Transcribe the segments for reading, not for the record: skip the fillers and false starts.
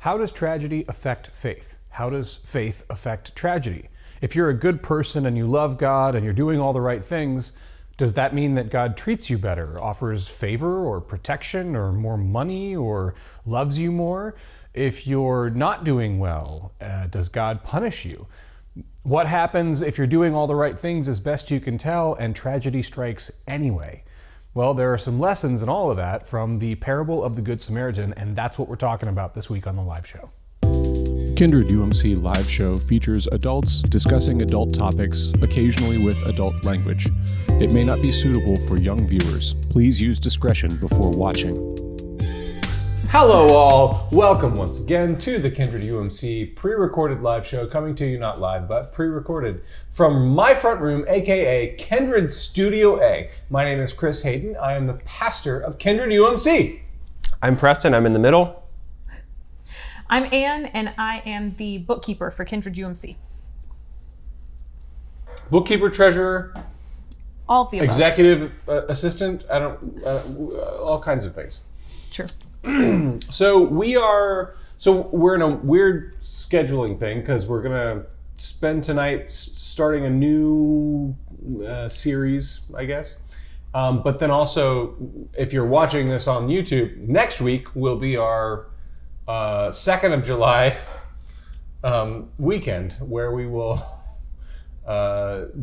How does tragedy affect faith? How does faith affect tragedy? If you're a good person and you love God and you're doing all the right things, does that mean that God treats you better, offers favor or protection or more money or loves you more? If you're not doing well, does God punish you? What happens if you're doing all the right things as best you can tell and tragedy strikes anyway? Well, there are some lessons in all of that from the parable of the Good Samaritan, and that's what we're talking about this week on the live show. Kindred UMC live show features adults discussing adult topics, occasionally with adult language. It may not be suitable for young viewers. Please use discretion before watching. Hello all, welcome once again to the Kindred UMC pre-recorded live show, coming to you not live, but pre-recorded from my front room, aka Kindred Studio A. My name is Chris Hayden. I am the pastor of Kindred UMC. I'm Preston, I'm in the middle. I'm Anne, and I am the bookkeeper for Kindred UMC. Bookkeeper, treasurer, all of the above. Executive assistant, all kinds of things. True. So we're in a weird scheduling thing because we're gonna spend tonight starting a new series, I guess. But then also, if you're watching this on YouTube, next week will be our 2nd of July weekend, where we will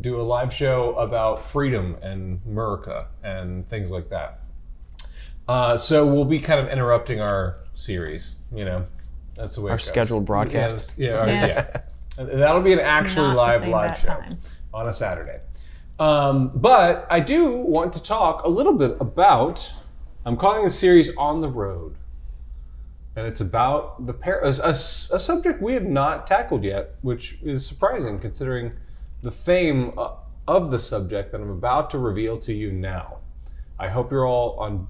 do a live show about freedom and America and things like that. So we'll be kind of interrupting our series, you know. That's the way our scheduled broadcast. Yeah. That'll be an actually live show time on a Saturday. But I do want to talk a little bit about, I'm calling the series On the Road. And it's about a subject we have not tackled yet, which is surprising considering the fame of the subject that I'm about to reveal to you now. I hope you're all on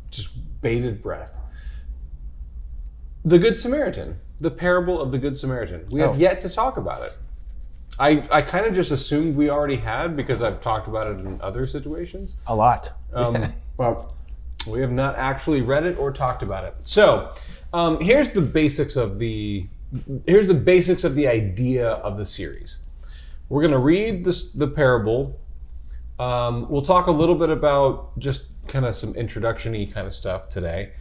just bated breath. The Good Samaritan, the parable of the Good Samaritan. We have yet to talk about it. I kind of just assumed we already had because I've talked about it in other situations. A lot. But we have not actually read it or talked about it. So here's the basics of the idea of the series. We're going to read the parable. We'll talk a little bit about just kind of some introduction-y kind of stuff today.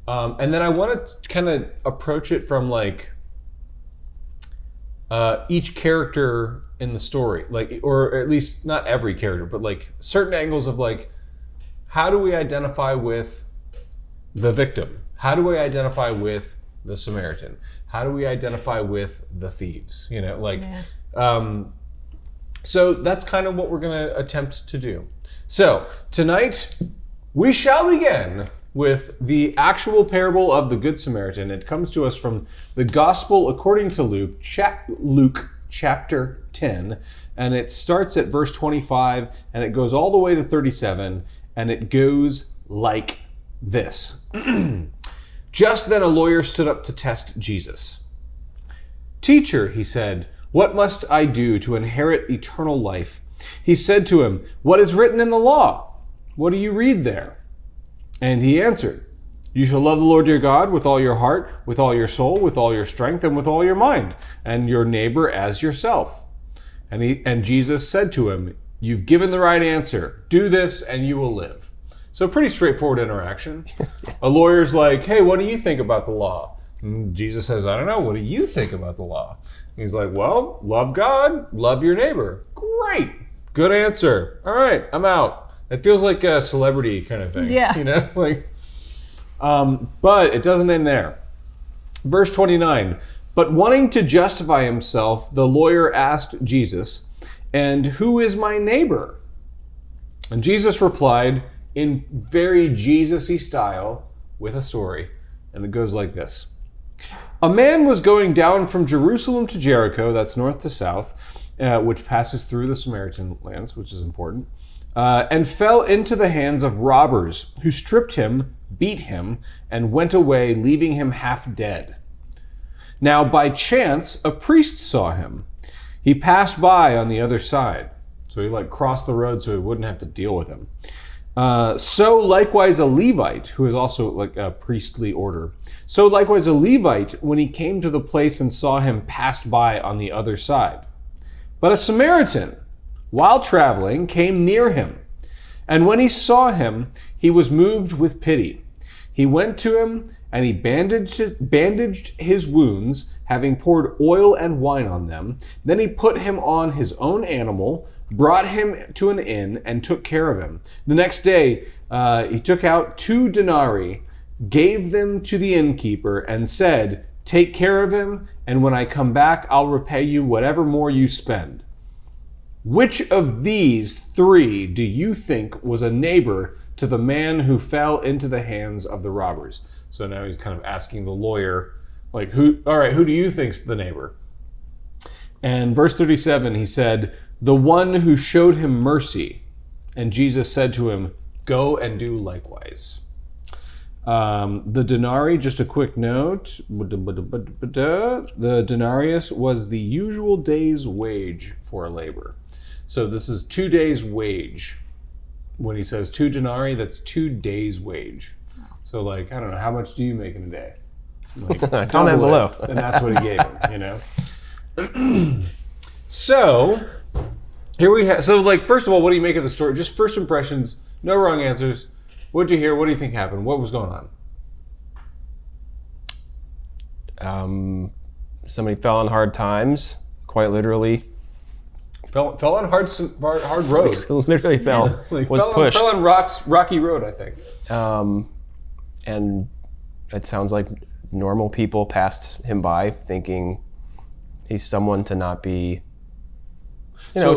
And then I want to kind of approach it from like each character in the story, like, or at least not every character, but like certain angles of like, how do we identify with the victim? How do we identify with the Samaritan? How do we identify with the thieves? You know, like, so that's kind of what we're going to attempt to do. So tonight we shall begin with the actual parable of the Good Samaritan. It comes to us from the Gospel according to Luke chapter 10, and it starts at verse 25 and it goes all the way to 37, and it goes like this. Just then a lawyer stood up to test Jesus. "Teacher," he said, "what must I do to inherit eternal life?" He said to him, "What is written in the law? What do you read there?" And he answered, "You shall love the Lord your God with all your heart, with all your soul, with all your strength, and with all your mind, and your neighbor as yourself." And Jesus said to him, "You've given the right answer. Do this and you will live." So pretty straightforward interaction. A lawyer's like, "Hey, what do you think about the law?" And Jesus says, "I don't know. What do you think about the law?" He's like, "Well, love God, love your neighbor." Great. Good answer. All right, I'm out. It feels like a celebrity kind of thing. Yeah. You know, like, but it doesn't end there. Verse 29, but wanting to justify himself, the lawyer asked Jesus, "And who is my neighbor?" And Jesus replied in very Jesus-y style with a story. And it goes like this. A man was going down from Jerusalem to Jericho, that's north to south, which passes through the Samaritan lands, which is important, and fell into the hands of robbers who stripped him, beat him, and went away, leaving him half dead. Now, by chance, a priest saw him. He passed by on the other side. So he crossed the road so he wouldn't have to deal with him. So likewise a Levite, who is also like a priestly order. So likewise a Levite, when he came to the place and saw him, passed by on the other side. But a Samaritan, while traveling, came near him. And when he saw him, he was moved with pity. He went to him, and he bandaged his wounds, having poured oil and wine on them. Then he put him on his own animal, brought him to an inn, and took care of him. The next day, he took out 2 denarii, gave them to the innkeeper, and said, "Take care of him, and when I come back, I'll repay you whatever more you spend." Which of these 3 do you think was a neighbor to the man who fell into the hands of the robbers? So now he's kind of asking the lawyer, like, who do you think's the neighbor? And verse 37, he said, "The one who showed him mercy." And Jesus said to him, "Go and do likewise." The denarii, just a quick note, the denarius was the usual day's wage for a labor. So this is 2 days' wage. When he says 2 denarii, that's 2 days' wage. So, like, I don't know, how much do you make in a day? Like, comment below. And that's what he gave him, you know? So, here we have, so, like, first of all, what do you make of the story? Just first impressions, no wrong answers. What'd you hear? What do you think happened? What was going on? Somebody fell on hard times, quite literally. Fell on hard road. Literally fell. Like, was pushed. Fell on rocky road, I think. And it sounds like normal people passed him by, thinking he's someone to not be,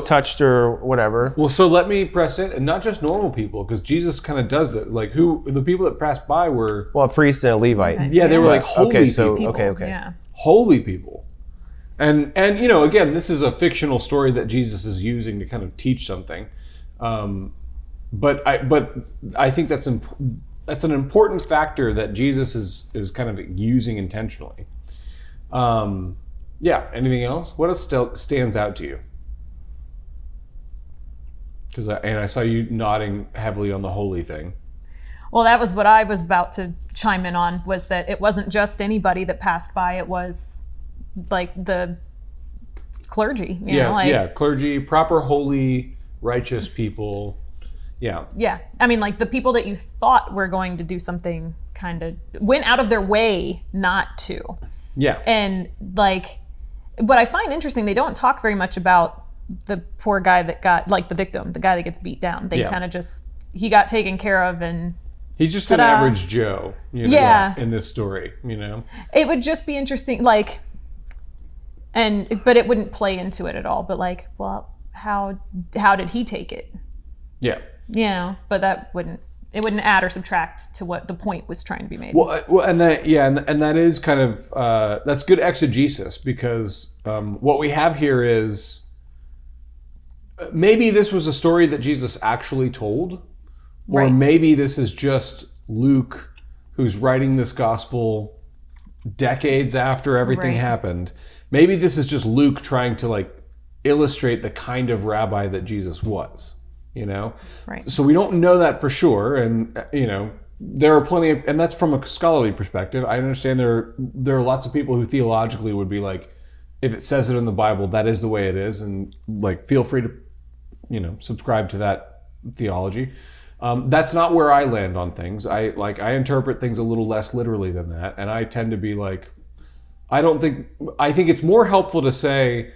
touched or whatever. Well, so let me press it, and not just normal people, because Jesus kind of does that. Like, the people that passed by were... Well, a priest and a Levite. Yeah, they were like holy people. Okay. Yeah. Holy people. And again, this is a fictional story that Jesus is using to kind of teach something. But I think that's an important factor that Jesus is kind of using intentionally. Yeah. Anything else? What else stands out to you? Because I saw you nodding heavily on the holy thing. Well, that was what I was about to chime in on, was that it wasn't just anybody that passed by. It was like the clergy. Clergy, proper, holy, righteous people. Yeah. Yeah. I mean, like the people that you thought were going to do something kind of went out of their way not to. Yeah. And like, what I find interesting, they don't talk very much about the poor guy that got, like the victim, the guy that gets beat down. They kind of he got taken care of, and he's just an average Joe, in this story, It would just be interesting, like, but it wouldn't play into it at all. But like, well, how did he take it? Yeah. But it wouldn't add or subtract to what the point was trying to be made. Well, and that is kind of that's good exegesis, because what we have here is maybe this was a story that Jesus actually told, or Right. maybe this is just Luke, who's writing this gospel decades after everything Right. happened. Maybe this is just Luke trying to like illustrate the kind of rabbi that Jesus was, Right. So we don't know that for sure, and there are plenty of, and that's from a scholarly perspective. I understand there are lots of people who theologically would be like, if it says it in the Bible, that is the way it is, and like feel free to subscribe to that theology. That's not where I land on things. I interpret things a little less literally than that, and I tend to be like, I think it's more helpful to say,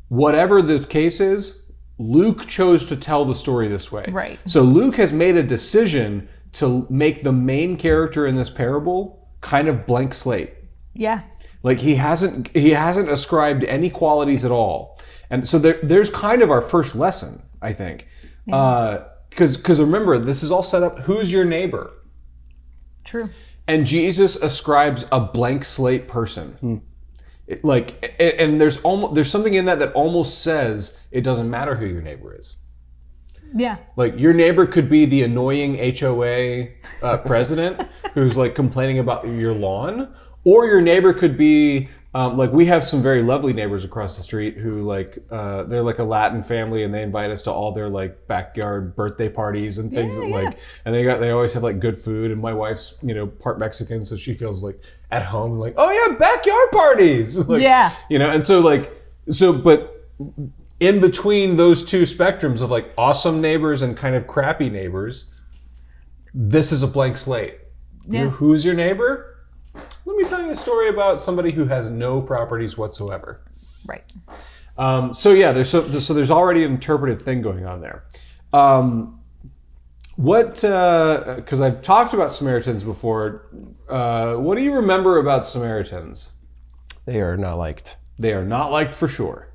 whatever the case is, Luke chose to tell the story this way. Right. So Luke has made a decision to make the main character in this parable kind of blank slate. Yeah. Like he hasn't ascribed any qualities at all. And so there's kind of our first lesson, I think. Because remember, this is all set up, who's your neighbor? True. And Jesus ascribes a blank slate person. And there's something in that almost says it doesn't matter who your neighbor is. Yeah. Like your neighbor could be the annoying HOA president who's like complaining about your lawn, or your neighbor could be Like we have some very lovely neighbors across the street who they're like a Latin family, and they invite us to all their like backyard birthday parties and things and they always have like good food. And my wife's part Mexican, so she feels like at home, like, oh yeah, backyard parties. Like, and but in between those two spectrums of like awesome neighbors and kind of crappy neighbors, this is a blank slate. Who's your neighbor? Let me tell you a story about somebody who has no properties whatsoever. Right. There's already an interpretive thing going on there. Because I've talked about Samaritans before. What do you remember about Samaritans? They are not liked. They are not liked for sure.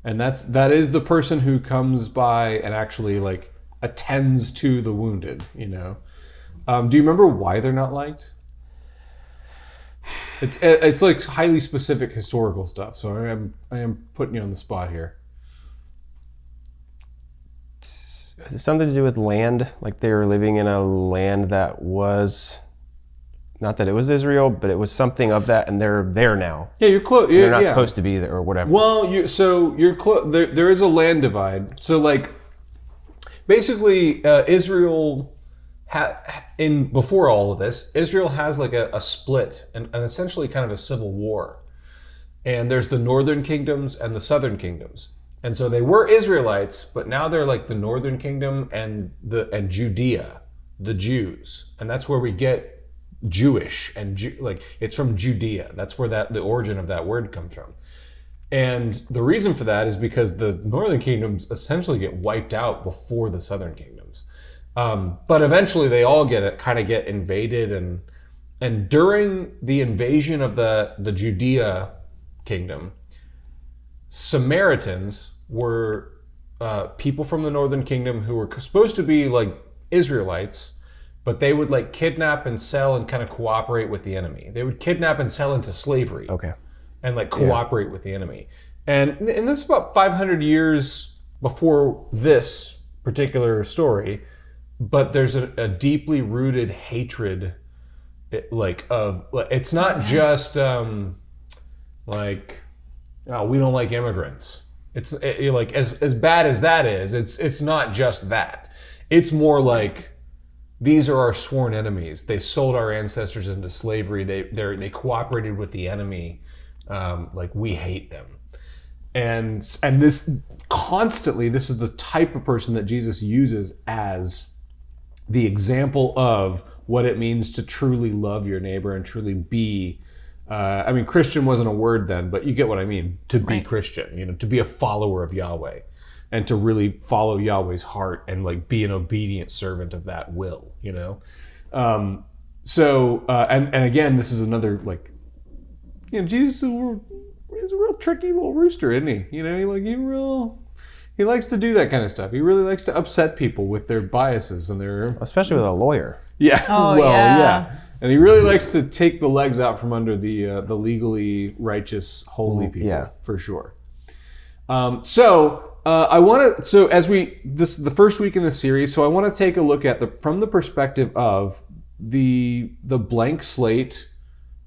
And that is the person who comes by and actually like attends to the wounded. Do you remember why they're not liked? It's like highly specific historical stuff, so I am putting you on the spot here. Is it something to do with land? Like they were living in a land that was, not that it was Israel, but it was something of that, and they're there now. Yeah, you're close. They're not supposed to be there or whatever. Well, you're close. There is a land divide. So like, basically, Israel. Before all of this, Israel has like a split and essentially kind of a civil war. And there's the northern kingdoms and the southern kingdoms. And so they were Israelites, but now they're like the northern kingdom and Judea, the Jews. And that's where we get Jewish and it's from Judea. That's where the origin of that word comes from. And the reason for that is because the northern kingdoms essentially get wiped out before the southern kingdoms. But eventually they all get invaded, and during the invasion of the Judea kingdom, Samaritans were people from the northern kingdom who were supposed to be like Israelites, but they would like kidnap and sell and kind of cooperate with the enemy. They would kidnap and sell into slavery. Okay. And like cooperate with the enemy. And this is about 500 years before this particular story. But there's a deeply rooted hatred, it's not just we don't like immigrants. It's as bad as that is. It's not just that. It's more like these are our sworn enemies. They sold our ancestors into slavery. They cooperated with the enemy. We hate them. And this constantly, this is the type of person that Jesus uses as the example of what it means to truly love your neighbor and truly be, Christian wasn't a word then, but you get what I mean, to be Christian, to be a follower of Yahweh and to really follow Yahweh's heart and like be an obedient servant of that will, and again, this is another Jesus is a real tricky little rooster, isn't he? He likes to do that kind of stuff. He really likes to upset people with their biases and especially with a lawyer. Yeah. Oh, yeah. And he really likes to take the legs out from under the legally righteous, holy people, for sure. This is the first week in the series, so I want to take a look at from the perspective of the blank slate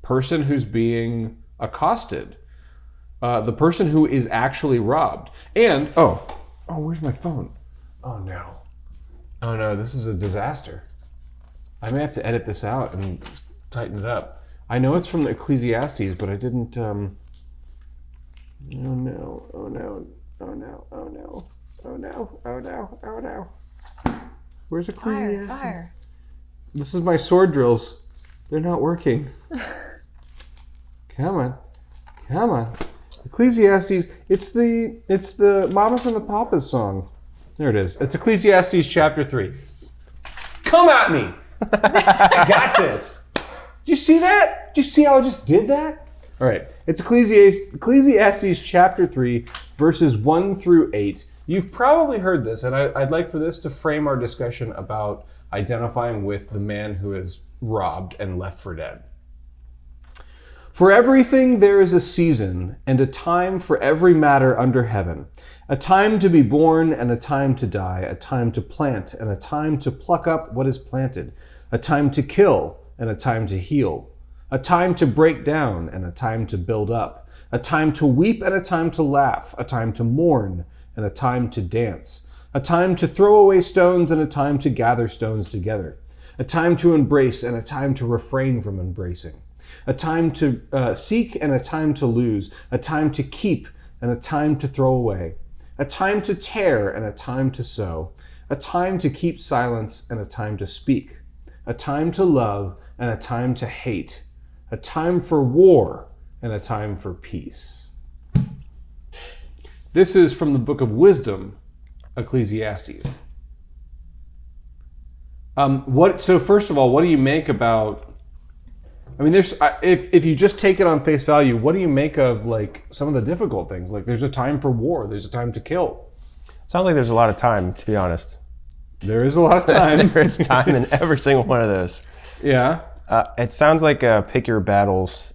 person who's being accosted. The person who is actually robbed. And, where's my phone? Oh no, this is a disaster. I may have to edit this out and tighten it up. I know it's from the Ecclesiastes, but I didn't, oh no. Where's Ecclesiastes? Fire. This is my sword drills. They're not working. Come on. Ecclesiastes, it's the Mamas and the Papas song. There it is. It's Ecclesiastes chapter 3. Come at me! I got this. Did you see that? Did you see how I just did that? All right. It's Ecclesiastes chapter 3, verses 1 through 8. You've probably heard this, and I'd like for this to frame our discussion about identifying with the man who is robbed and left for dead. For everything there is a season, and a time for every matter under heaven, a time to be born and a time to die, a time to plant and a time to pluck up what is planted, a time to kill and a time to heal, a time to break down and a time to build up, a time to weep and a time to laugh, a time to mourn and a time to dance, a time to throw away stones and a time to gather stones together, a time to embrace and a time to refrain from embracing, a time to seek and a time to lose, a time to keep and a time to throw away, a time to tear and a time to sow, a time to keep silence and a time to speak, a time to love and a time to hate, a time for war and a time for peace. This is from the book of Wisdom, Ecclesiastes. So first of all, what do you make about, I mean, there's if you just take it on face value, what do you make of like some of the difficult things? Like there's a time for war, there's a time to kill. Sounds like there's a lot of time, to be honest. There is a lot of time. There's time in every single one of those. Yeah. It sounds like a pick your battles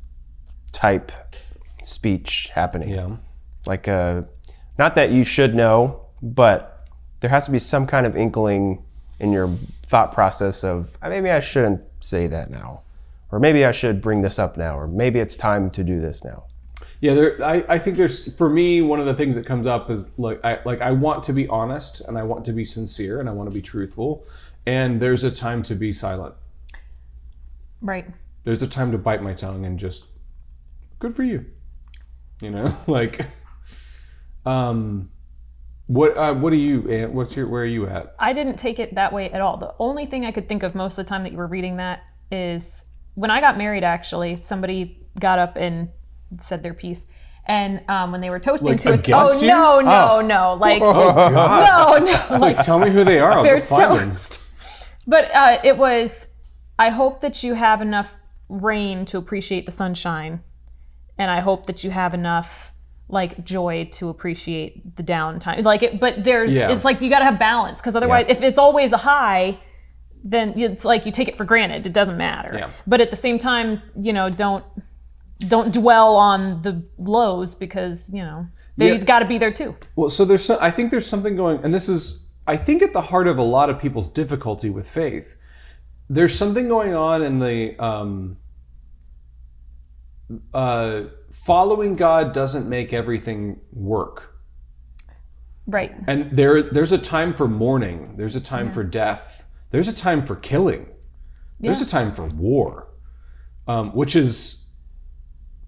type speech happening. Yeah. Like not that you should know, but there has to be some kind of inkling in your thought process of maybe I shouldn't say that now, or maybe I should bring this up now, or maybe it's time to do this now. Yeah, I think there's, for me, one of the things that comes up is I want to be honest and I want to be sincere and I want to be truthful, and there's a time to be silent. Right. There's a time to bite my tongue and just, good for you. You know, like, what do you, where are you at? I didn't take it that way at all. The only thing I could think of most of the time that you were reading that is when I got married, actually, somebody got up and said their piece. And when they were toasting to us, no, like, oh, God. no. It's like, tell me who they are. I'll They're go find toast. But it was, I hope that you have enough rain to appreciate the sunshine. And I hope that you have enough like joy to appreciate the downtime. Like it, but there's, it's like you got to have balance, because otherwise, if it's always a high, then it's like you take it for granted. It doesn't matter. Yeah. But at the same time, you know, don't dwell on the lows, because you know they've got to be there too. Well, so I think there's something going, and this is, I think, at the heart of a lot of people's difficulty with faith. There's something going on in the following God doesn't make everything work. Right. And there's a time for mourning. There's a time for death. There's a time for killing. There's a time for war, which is,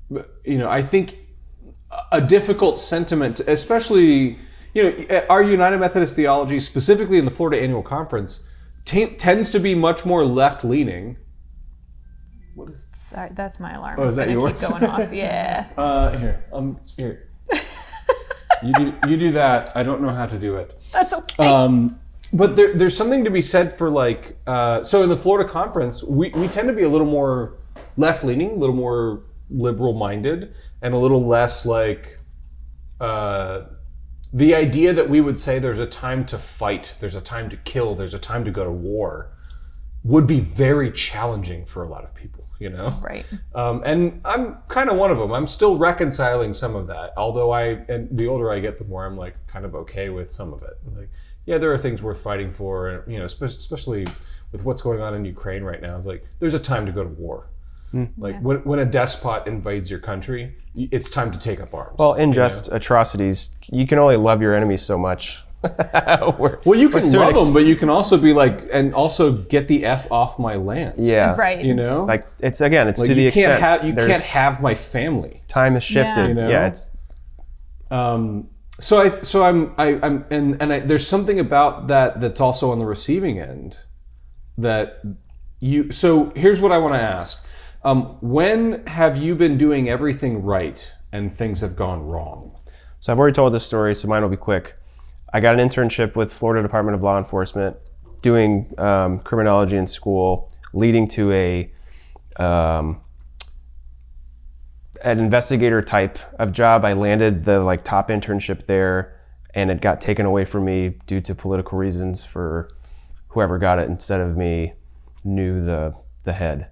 you know, I think a difficult sentiment, especially, you know, our United Methodist theology, specifically in the Florida Annual Conference, tends to be much more left-leaning. What is? Sorry, that's my alarm. Oh, is that yours? Keep going off. Yeah. Here. You do that. I don't know how to do it. That's okay. But there's something to be said for like, so in the Florida Conference, we tend to be a little more left-leaning, a little more liberal-minded, and a little less like, the idea that we would say there's a time to fight, there's a time to kill, there's a time to go to war, would be very challenging for a lot of people, you know? Right. And I'm kind of one of them. I'm still reconciling some of that. Although and the older I get, the more I'm like kind of okay with some of it. Like, yeah, there are things worth fighting for, and you know, especially with what's going on in Ukraine right now. It's like, there's a time to go to war. Like when a despot invades your country, it's time to take up arms. Well, in just atrocities, you can only love your enemies so much. Well, you can love them, but you can also be like, and also get the F off my land. Yeah. Right. You know? Like, it's again, it's like to the extent. You can't have my family. Time has shifted. Yeah. You know? Yeah, it's. There's something about that that's also on the receiving end so here's what I want to ask. When have you been doing everything right and things have gone wrong? So I've already told this story, so mine will be quick. I got an internship with Florida Department of Law Enforcement, doing criminology in school, leading to an investigator type of job. I landed the like top internship there, and it got taken away from me due to political reasons for whoever got it instead of me knew the head.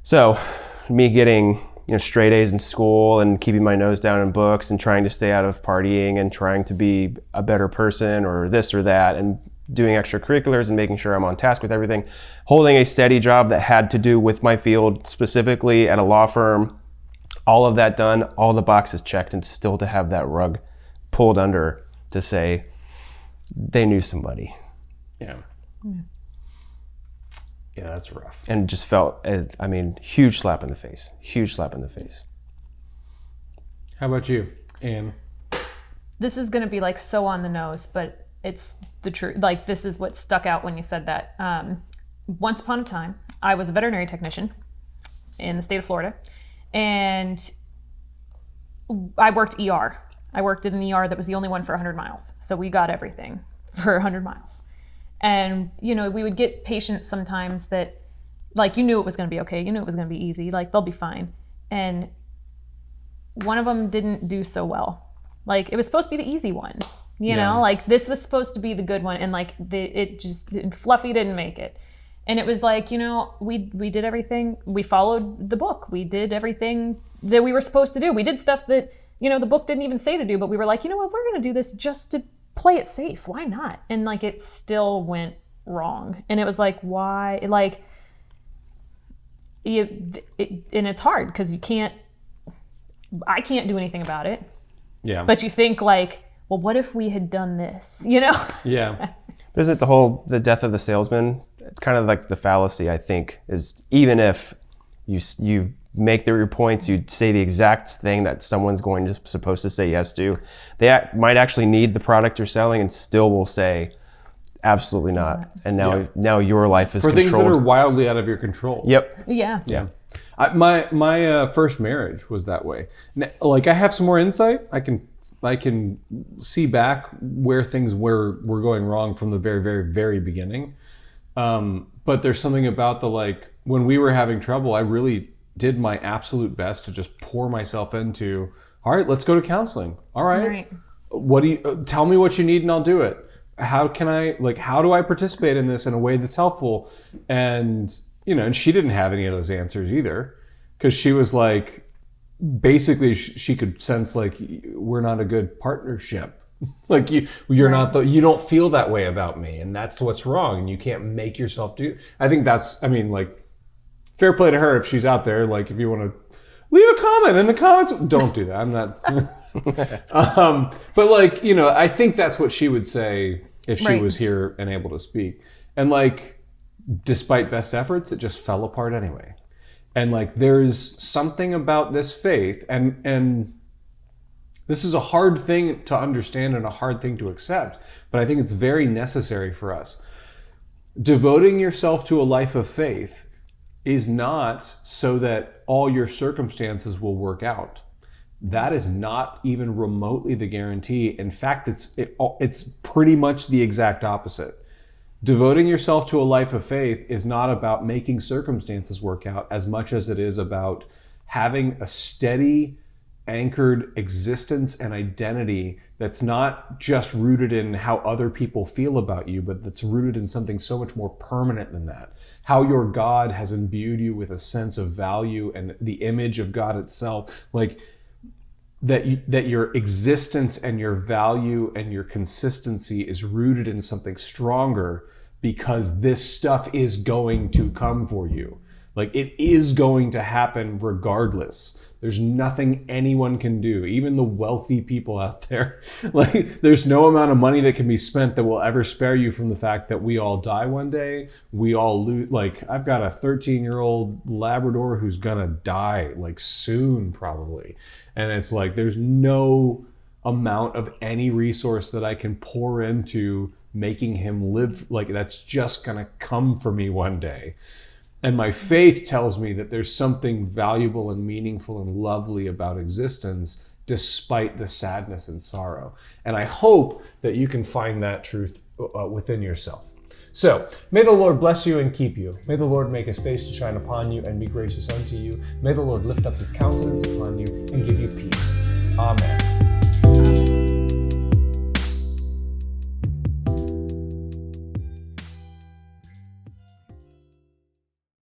So me getting straight A's in school and keeping my nose down in books and trying to stay out of partying and trying to be a better person or this or that, and doing extracurriculars and making sure I'm on task with everything, holding a steady job that had to do with my field, specifically at a law firm, all of that done, all the boxes checked, and still to have that rug pulled under to say they knew somebody. Yeah. Yeah, that's rough. And just felt, I mean, huge slap in the face. Huge slap in the face. How about you, Anne? This is going to be like so on the nose, but it's the truth. Like, this is what stuck out when you said that. Once upon a time, I was a veterinary technician in the state of Florida, and I worked ER. I worked at an ER that was the only one for 100 miles. So we got everything for 100 miles. And, you know, we would get patients sometimes that, like, you knew it was going to be okay. You knew it was going to be easy. Like, they'll be fine. And one of them didn't do so well. Like, it was supposed to be the easy one, you know? Like, this was supposed to be the good one. And, like, Fluffy didn't make it. And it was like, you know, we did everything. We followed the book. We did everything that we were supposed to do. We did stuff that, you know, the book didn't even say to do. But we were like, you know what? We're going to do this just to play it safe. Why not? And like, it still went wrong. And it was like, why? Like, and it's hard because I can't do anything about it. Yeah. But you think like, well, what if we had done this? You know? Yeah. But isn't the death of the salesman? It's kind of like the fallacy, I think, is even if you make your points, you say the exact thing that someone's supposed to say yes to, they might actually need the product you're selling and still will say, absolutely not. And now your life is for controlled. things that are wildly out of your control. Yep. Yeah. Yeah. My first marriage was that way. Like, I have some more insight. I can see back where things were going wrong from the very, very, very beginning. But there's something about when we were having trouble, I really did my absolute best to just pour myself into, all right, let's go to counseling. All right. What do you tell me what you need and I'll do it. How do I participate in this in a way that's helpful? And, you know, and she didn't have any of those answers either, because she was like, basically she could sense like, we're not a good partnership. Like you're not you don't feel that way about me, and that's what's wrong, and you can't make yourself do. I think that's, I mean, like, fair play to her if she's out there. Like, if you want to leave a comment in the comments, don't do that. I'm not. But like, you know, I think that's what she would say if she was here and able to speak. And like, despite best efforts, it just fell apart anyway. And like, there's something about this faith, and this is a hard thing to understand and a hard thing to accept, but I think it's very necessary for us. Devoting yourself to a life of faith is not so that all your circumstances will work out. That is not even remotely the guarantee. In fact, it's pretty much the exact opposite. Devoting yourself to a life of faith is not about making circumstances work out as much as it is about having a steady, anchored existence and identity that's not just rooted in how other people feel about you, but that's rooted in something so much more permanent than that. How your God has imbued you with a sense of value and the image of God itself, like that your existence and your value and your consistency is rooted in something stronger, because this stuff is going to come for you. Like, it is going to happen regardless. There's nothing anyone can do, even the wealthy people out there. Like, there's no amount of money that can be spent that will ever spare you from the fact that we all die one day. We all lose. Like, I've got a 13-year-old Labrador who's gonna die, like, soon probably. And it's like, there's no amount of any resource that I can pour into making him live. Like, that's just gonna come for me one day. And my faith tells me that there's something valuable and meaningful and lovely about existence, despite the sadness and sorrow. And I hope that you can find that truth within yourself. So, may the Lord bless you and keep you. May the Lord make his face to shine upon you and be gracious unto you. May the Lord lift up his countenance upon you and give you peace. Amen.